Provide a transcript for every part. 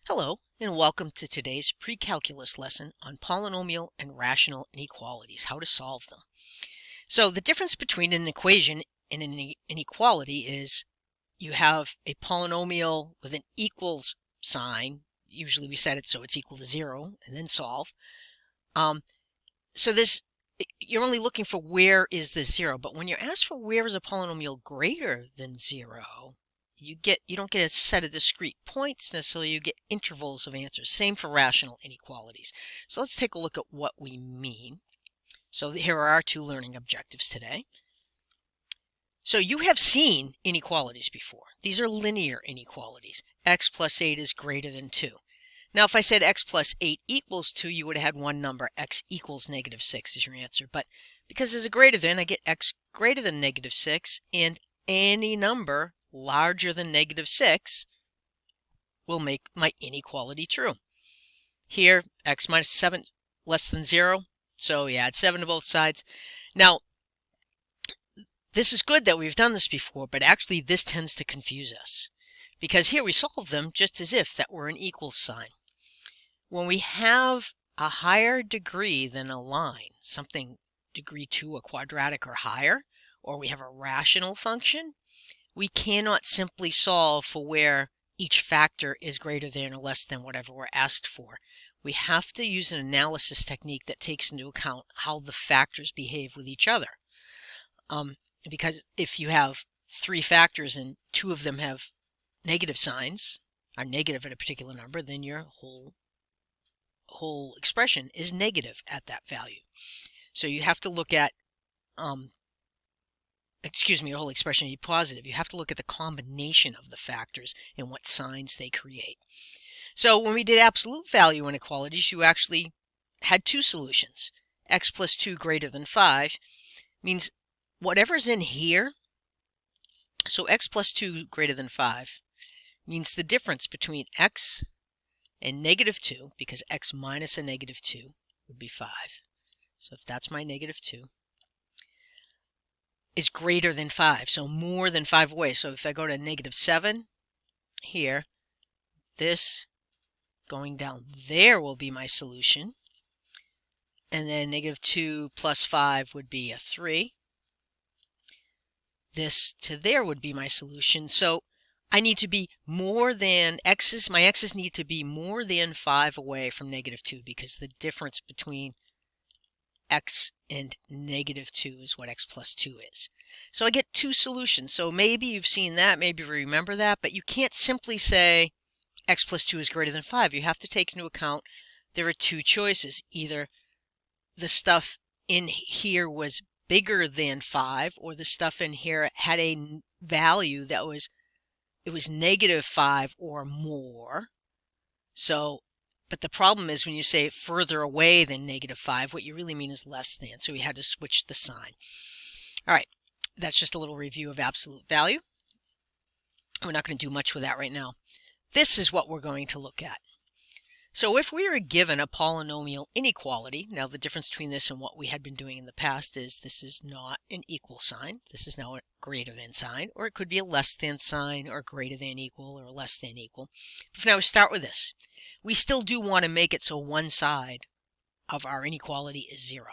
Hello, and welcome to today's pre-calculus lesson on polynomial and rational inequalities, how to solve them. So the difference between an equation and an inequality is you have a polynomial with an equals sign. Usually we set it so it's equal to 0 and then solve. So you're only looking for where is the 0, but when you're asked for where is a polynomial greater than 0, you don't get a set of discrete points necessarily, you get intervals of answers. Same for rational inequalities. So let's take a look at what we mean. So here are our two learning objectives today. So you have seen inequalities before. These are linear inequalities. X plus 8 is greater than 2. Now if I said x plus 8 equals 2, you would have had one number, x equals negative 6 is your answer. But because there's a greater than, I get x greater than negative 6, and any number larger than negative 6 will make my inequality true. Here, x minus 7 less than 0, so you add 7 to both sides. Now, this is good that we've done this before, but actually this tends to confuse us, because here we solve them just as if that were an equal sign. When we have a higher degree than a line, something degree 2, a quadratic or higher, or we have a rational function, we cannot simply solve for where each factor is greater than or less than whatever we're asked for. We have to use an analysis technique that takes into account how the factors behave with each other. Because if you have 3 factors and 2 of them have negative signs, are negative at a particular number, then your whole expression is negative at that value. So you have to look at your whole expression is positive. You have to look at the combination of the factors and what signs they create. So when we did absolute value inequalities, you actually had two solutions. X plus 2 greater than 5 means whatever's in here, so x plus 2 greater than 5 means the difference between x and negative 2, because x minus a negative 2 would be 5. So if that's my negative 2, is greater than 5, so more than 5 away. So if I go to negative 7 here, this going down there will be my solution. And then negative 2 plus 5 would be a 3. This to there would be my solution. So I need to be more than my x's need to be more than 5 away from negative 2, because the difference between x and negative 2 is what x plus 2 is. So I get two solutions. So maybe you've seen that, maybe you remember that, but you can't simply say x plus 2 is greater than 5. You have to take into account there are two choices. Either the stuff in here was bigger than 5, or the stuff in here had a value that was negative 5 or more. So, but the problem is when you say further away than negative 5, what you really mean is less than. So we had to switch the sign. All right, that's just a little review of absolute value. We're not going to do much with that right now. This is what we're going to look at. So if we are given a polynomial inequality, now the difference between this and what we had been doing in the past is this is not an equal sign. This is now a greater than sign, or it could be a less than sign, or greater than equal, or less than equal. But now we start with this. We still do want to make it so one side of our inequality is 0.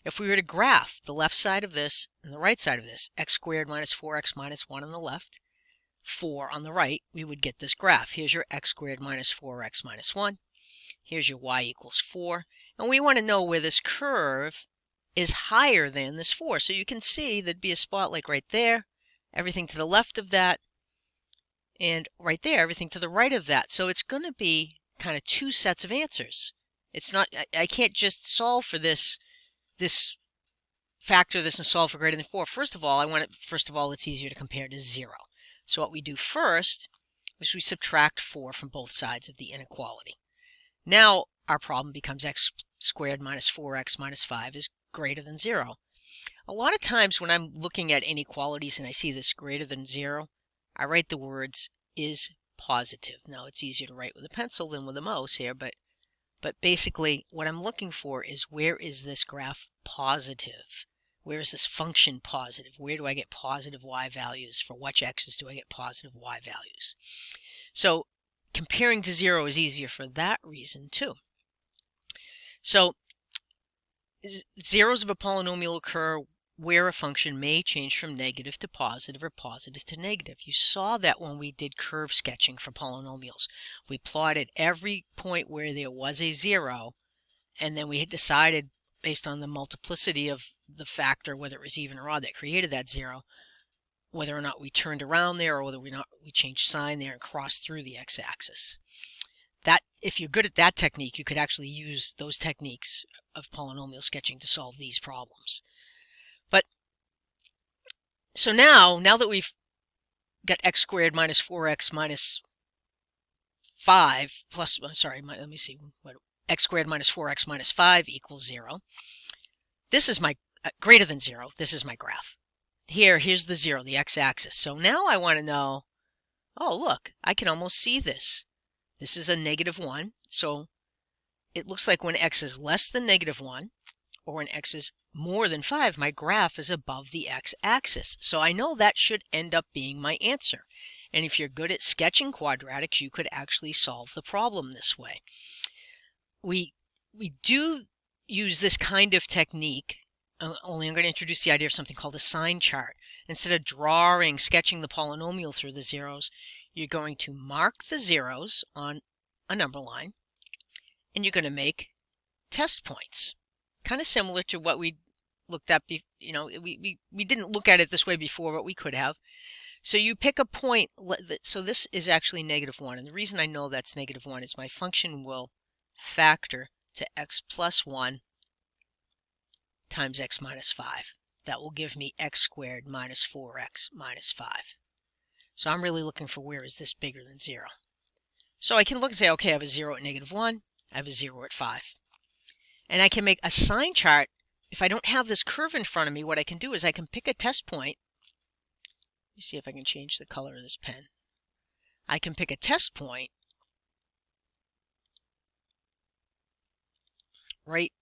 If we were to graph the left side of this and the right side of this, x squared minus 4x minus 1 on the left, 4 on the right, we would get this graph. Here's your x squared minus 4x minus 1. Here's your y equals 4. And we want to know where this curve is higher than this 4. So you can see there'd be a spot like right there, everything to the left of that, and right there, everything to the right of that. So it's going to be kind of two sets of answers. It's not, I can't just solve for this factor this and solve for greater than 4. First of all, it's easier to compare to 0. So what we do first is we subtract 4 from both sides of the inequality. Now our problem becomes x squared minus 4x minus 5 is greater than 0. A lot of times when I'm looking at inequalities and I see this greater than 0, I write the words is positive. Now it's easier to write with a pencil than with a mouse here, but basically what I'm looking for is where is this graph positive? Where is this function positive? Where do I get positive y values? For which x's do I get positive y values? So comparing to 0 is easier for that reason too. So zeros of a polynomial occur where a function may change from negative to positive or positive to negative. You saw that when we did curve sketching for polynomials. We plotted every point where there was a 0, and then we had decided based on the multiplicity of the factor, whether it was even or odd that created that 0, whether or not we turned around there or whether we changed sign there and crossed through the x-axis. That, if you're good at that technique, you could actually use those techniques of polynomial sketching to solve these problems. But so now that we've got x squared minus 4x minus 5 plus, sorry, let me see, what, x squared minus 4x minus 5 equals 0. This is my greater than 0. This is my graph. Here's the 0, the x-axis. So now I want to know, oh, look, I can almost see this. This is a -1, so it looks like when x is less than -1 or when x is more than 5, my graph is above the x-axis. So I know that should end up being my answer. And if you're good at sketching quadratics, you could actually solve the problem this way. We do use this kind of technique, only I'm going to introduce the idea of something called a sign chart. Instead of sketching the polynomial through the zeros, you're going to mark the zeros on a number line, and you're going to make test points. Kind of similar to what we looked at, we didn't look at it this way before, but we could have. So you pick a point, so this is actually -1, and the reason I know that's -1 is my function will factor to x plus 1 times x minus 5. That will give me x squared minus 4x minus 5. So I'm really looking for where is this bigger than 0. So I can look and say, okay, I have a 0 at -1, I have a 0 at 5. And I can make a sign chart. If I don't have this curve in front of me, what I can do is I can pick a test point. Let me see if I can change the color of this pen. I can pick a test point right.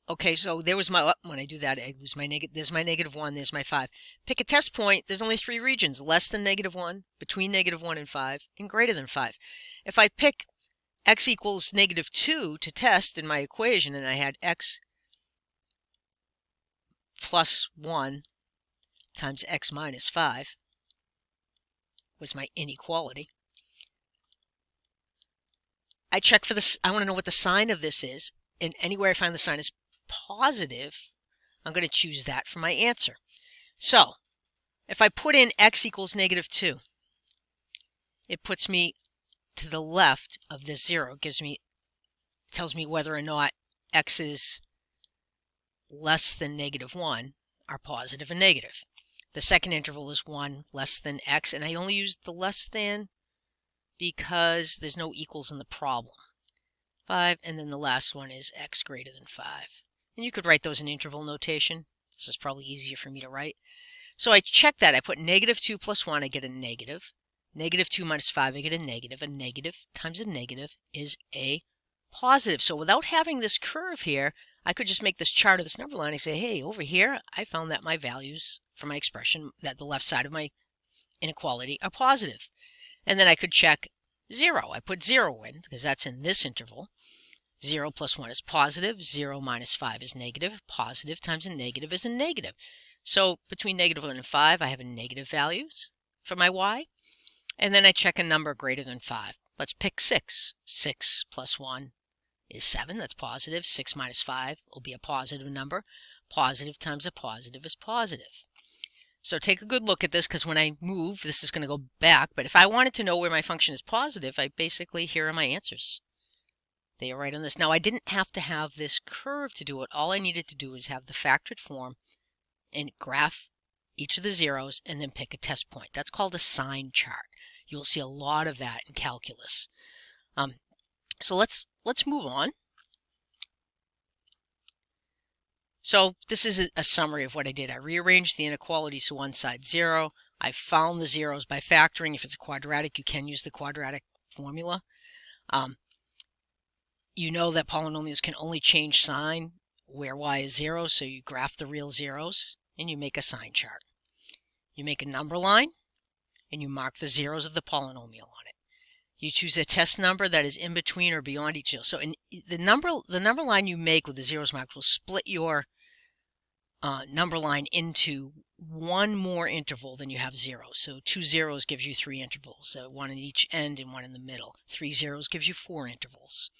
Okay, so there was my, when I do that, I lose my negative, there's my -1, there's my 5. Pick a test point, there's only 3 regions, less than -1, between -1 and 5, and greater than 5. If I pick x equals -2 to test in my equation, and I had x plus 1 times x minus 5 was my inequality. I check for this, I want to know what the sign of this is, and anywhere I find the sign is positive, I'm going to choose that for my answer. So if I put in x equals -2, it puts me to the left of this 0. Tells me whether or not x is less than -1 are positive and negative. The second interval is 1 less than x, and I only used the less than because there's no equals in the problem. 5, and then the last one is x greater than 5. And you could write those in interval notation. This is probably easier for me to write. So I check that. I put -2 plus 1, I get a negative. -2 minus 5, I get a negative. A negative times a negative is a positive. So without having this curve here, I could just make this chart of this number line and say, hey, over here, I found that my values for my expression, that the left side of my inequality, are positive. And then I could check 0. I put 0 in because that's in this interval. 0 plus 1 is positive. 0 minus 5 is negative. Positive times a negative is a negative. So between -1 and 5, I have a negative values for my y. And then I check a number greater than 5. Let's pick 6. 6 plus 1 is 7. That's positive. 6 minus 5 will be a positive number. Positive times a positive is positive. So take a good look at this, because when I move, this is going to go back. But if I wanted to know where my function is positive, I basically, here are my answers. They are right on this. Now, I didn't have to have this curve to do it. All I needed to do is have the factored form and graph each of the zeros and then pick a test point. That's called a sign chart. You'll see a lot of that in calculus. So let's move on. So this is a summary of what I did. I rearranged the inequalities to one side 0. I found the zeros by factoring. If it's a quadratic, you can use the quadratic formula. You know that polynomials can only change sign where y is 0, so you graph the real zeros and you make a sign chart. You make a number line and you mark the zeros of the polynomial on it. You choose a test number that is in between or beyond each zero. So in the number line you make with the zeros marked will split your number line into one more interval than you have zeros. So 2 zeros gives you 3 intervals, one in each end and one in the middle. 3 zeros gives you 4 intervals.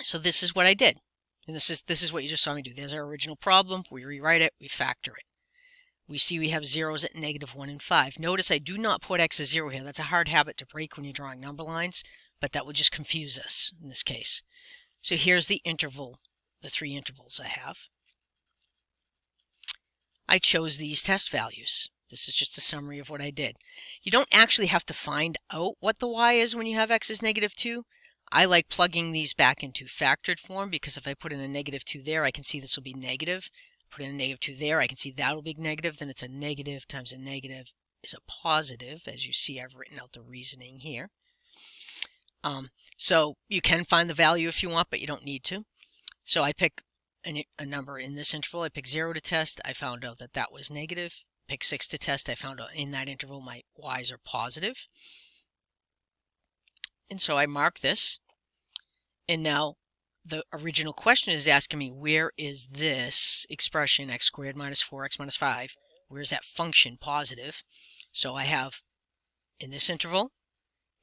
So this is what I did. And this is what you just saw me do. There's our original problem. We rewrite it, we factor it. We see we have zeros at -1 and 5. Notice I do not put x as 0 here. That's a hard habit to break when you're drawing number lines, but that will just confuse us in this case. So here's the interval, the 3 intervals I have. I chose these test values. This is just a summary of what I did. You don't actually have to find out what the y is when you have x is -2. I like plugging these back into factored form because if I put in a -2 there, I can see this will be negative. Put in a -2 there, I can see that will be negative. Then it's a negative times a negative is a positive. As you see, I've written out the reasoning here. So you can find the value if you want, but you don't need to. So I pick a number in this interval. I pick 0 to test. I found out that that was negative. Pick 6 to test. I found out in that interval my y's are positive. And so I mark this. And now the original question is asking me, where is this expression, x squared minus 4x minus 5? Where's that function positive? So I have in this interval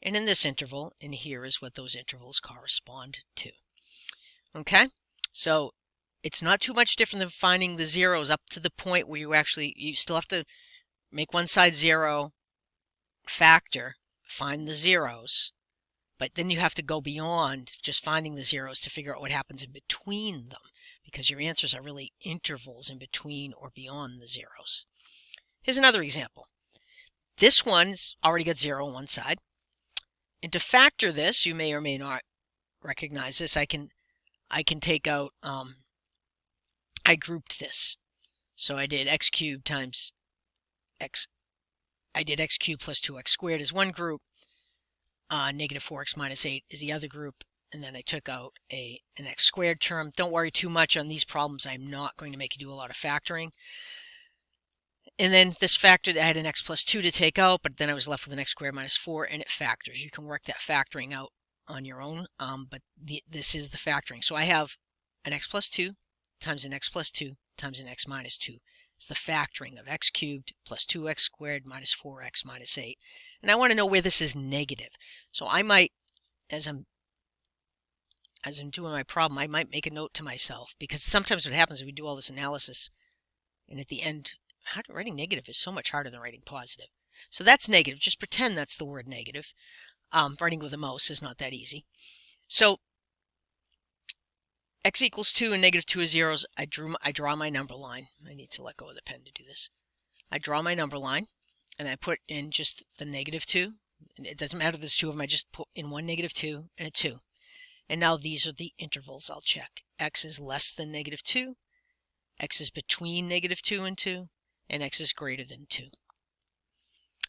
and in this interval, and here is what those intervals correspond to. Okay, so it's not too much different than finding the zeros up to the point where you still have to make one side 0, factor, find the zeros. But then you have to go beyond just finding the zeros to figure out what happens in between them, because your answers are really intervals in between or beyond the zeros. Here's another example. This one's already got 0 on one side. And to factor this, you may or may not recognize this. I can take out, I grouped this. So I did x cubed times x. I did x cubed plus 2x squared as one group. -4x minus 8 is the other group, and then I took out an x squared term. Don't worry too much on these problems. I'm not going to make you do a lot of factoring. And then this factor, I had an x plus 2 to take out, but then I was left with an x squared minus 4, and it factors. You can work that factoring out on your own, but this is the factoring. So I have an x plus 2 times an x plus 2 times an x minus 2. It's the factoring of x cubed plus 2x squared minus 4x minus 8. And I want to know where this is negative. So I might, as I'm doing my problem, I might make a note to myself, because sometimes what happens is we do all this analysis, and at the end, writing negative is so much harder than writing positive. So that's negative. Just pretend that's the word negative. Writing with a mouse is not that easy. So x equals 2 and -2 is zeros. I draw my number line. I need to let go of the pen to do this. I draw my number line, and I put in just the -2. And it doesn't matter if there's 2 of them. I just put in one -2 and a 2. And now these are the intervals I'll check. X is less than -2. X is between -2 and 2. And x is greater than 2.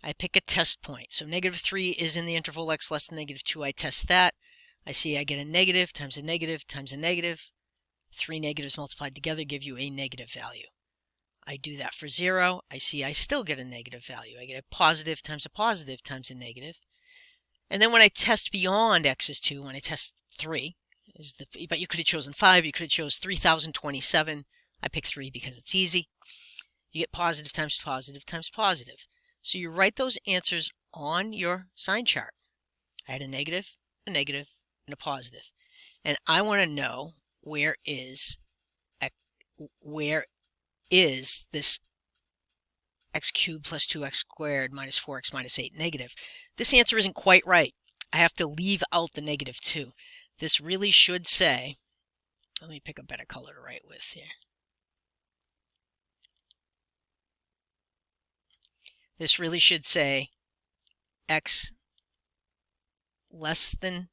I pick a test point. So -3 is in the interval x less than -2. I test that. I see I get a negative times a negative times a negative. 3 negatives multiplied together give you a negative value. I do that for 0. I see I still get a negative value. I get a positive times a negative. And then when I test beyond x is 2, when I test 3, but you could have chosen 5, you could have chosen 3027. I pick 3 because it's easy. You get positive times positive times positive. So you write those answers on your sign chart. I had a negative, and a positive. And I want to know where is this x cubed plus 2x squared minus 4x minus 8 negative. This answer isn't quite right. I have to leave out the -2. This really should say, let me pick a better color to write with here. This really should say x less than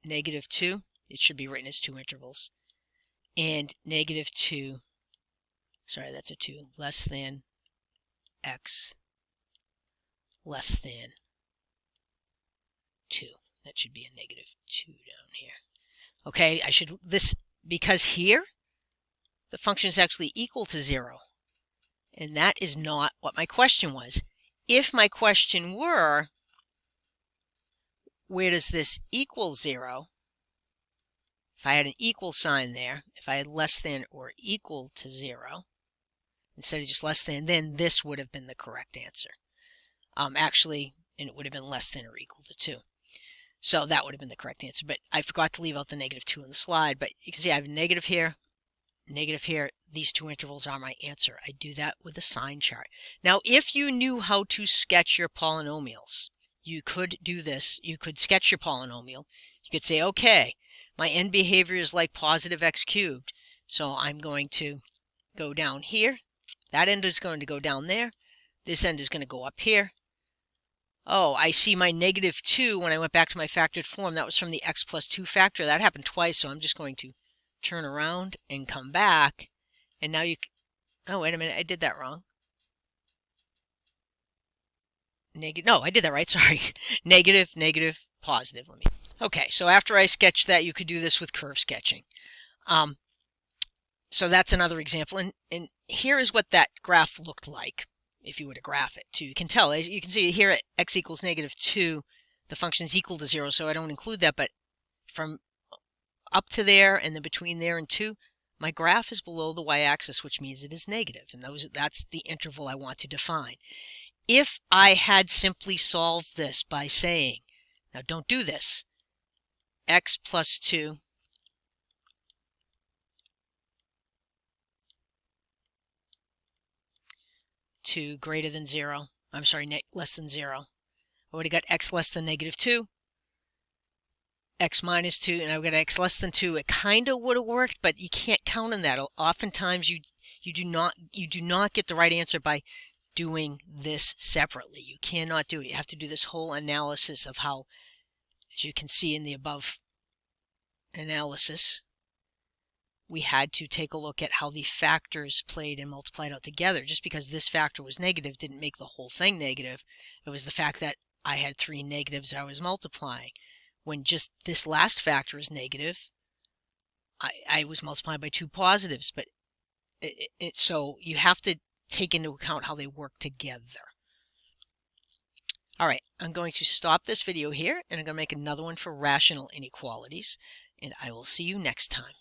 -2. It should be written as 2 intervals. And -2, sorry, that's a 2, less than x less than 2. That should be a -2 down here. Okay, because here the function is actually equal to 0. And that is not what my question was. If my question were, where does this equal 0? If I had an equal sign there, if I had less than or equal to 0, instead of just less than, then this would have been the correct answer. Actually, and it would have been less than or equal to 2. So that would have been the correct answer. But I forgot to leave out the -2 in the slide. But you can see I have a negative here, negative here. These two intervals are my answer. I do that with a sign chart. Now, if you knew how to sketch your polynomials, you could do this. You could sketch your polynomial. You could say, okay, my end behavior is like positive x cubed. So I'm going to go down here. That end is going to go down there. This end is going to go up here. Oh, I see my -2 when I went back to my factored form. That was from the x plus 2 factor. That happened twice, so I'm just going to turn around and come back. And now you... Oh, wait a minute. I did that wrong. No, I did that right. Sorry. Negative, negative, positive. Okay, so after I sketched that, you could do this with curve sketching. So that's another example. And here is what that graph looked like if you were to graph it too. You can tell, as you can see here at x equals -2, the function is equal to 0, so I don't include that. But from up to there and then between there and 2, my graph is below the y-axis, which means it is negative. And that's the interval I want to define. If I had simply solved this by saying, now don't do this, x plus 2 to greater than 0, I'm sorry, less than 0. I would have got x less than -2, x minus 2, and I've got x less than 2. It kind of would have worked, but you can't count on that. Oftentimes you do not get the right answer by doing this separately. You cannot do it. You have to do this whole analysis of how, as you can see in the above analysis, we had to take a look at how the factors played and multiplied out together. Just because this factor was negative didn't make the whole thing negative. It was the fact that I had 3 negatives I was multiplying. When just this last factor is negative, I was multiplying by 2 positives. But so you have to take into account how they work together. All right, I'm going to stop this video here, and I'm going to make another one for rational inequalities, and I will see you next time.